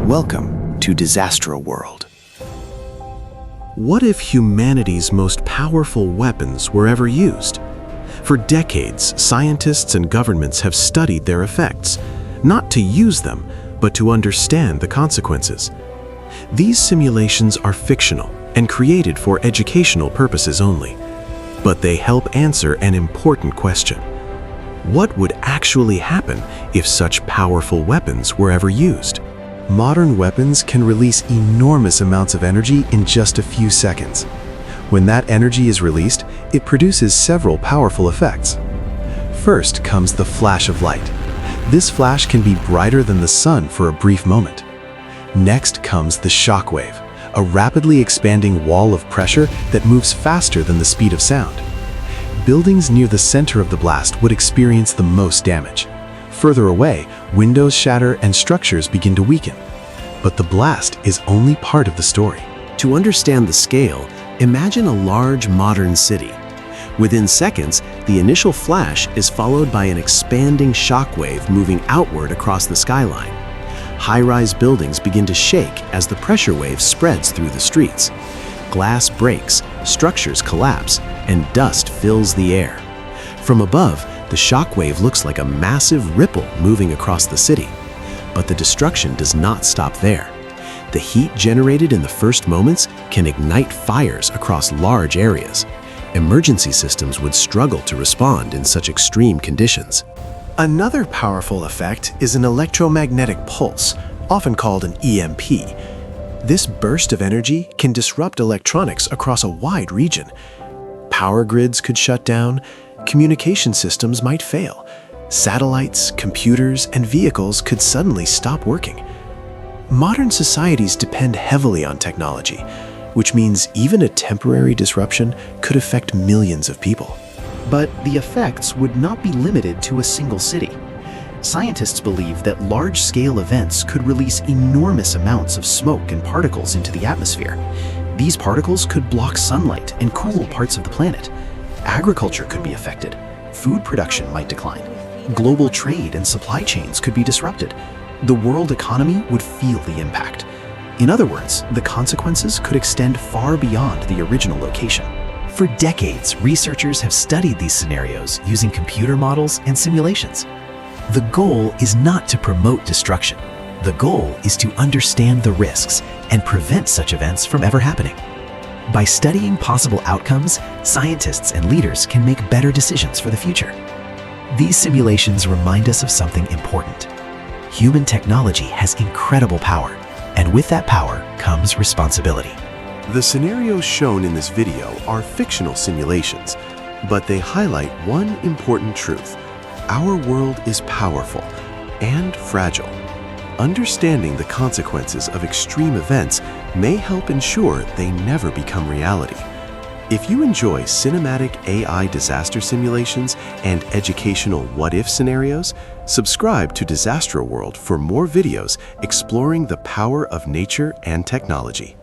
Welcome to Disastro World. What if humanity's most powerful weapons were ever used? For decades, scientists and governments have studied their effects, not to use them, but to understand the consequences. These simulations are fictional and created for educational purposes only, but they help answer an important question. What would actually happen if such powerful weapons were ever used? Modern weapons can release enormous amounts of energy in just a few seconds. When that energy is released, it produces several powerful effects. First comes the flash of light. This flash can be brighter than the sun for a brief moment. Next comes the shockwave, a rapidly expanding wall of pressure that moves faster than the speed of sound. Buildings near the center of the blast would experience the most damage. Further away, windows shatter and structures begin to weaken. But the blast is only part of the story. To understand the scale, imagine a large modern city. Within seconds, the initial flash is followed by an expanding shockwave moving outward across the skyline. High-rise buildings begin to shake as the pressure wave spreads through the streets. Glass breaks, structures collapse, and dust fills the air. From above, the shockwave looks like a massive ripple moving across the city. But the destruction does not stop there. The heat generated in the first moments can ignite fires across large areas. Emergency systems would struggle to respond in such extreme conditions. Another powerful effect is an electromagnetic pulse, often called an EMP. This burst of energy can disrupt electronics across a wide region. Power grids could shut down, communication systems might fail, satellites, computers, and vehicles could suddenly stop working. Modern societies depend heavily on technology, which means even a temporary disruption could affect millions of people. But the effects would not be limited to a single city. Scientists believe that large-scale events could release enormous amounts of smoke and particles into the atmosphere. These particles could block sunlight and cool parts of the planet. Agriculture could be affected. Food production might decline. Global trade and supply chains could be disrupted. The world economy would feel the impact. In other words, the consequences could extend far beyond the original location. For decades, researchers have studied these scenarios using computer models and simulations. The goal is not to promote destruction. The goal is to understand the risks and prevent such events from ever happening. By studying possible outcomes, scientists and leaders can make better decisions for the future. These simulations remind us of something important. Human technology has incredible power, and with that power comes responsibility. The scenarios shown in this video are fictional simulations, but they highlight one important truth. Our world is powerful and fragile. Understanding the consequences of extreme events may help ensure they never become reality. If you enjoy cinematic AI disaster simulations and educational what-if scenarios, subscribe to Disastro World for more videos exploring the power of nature and technology.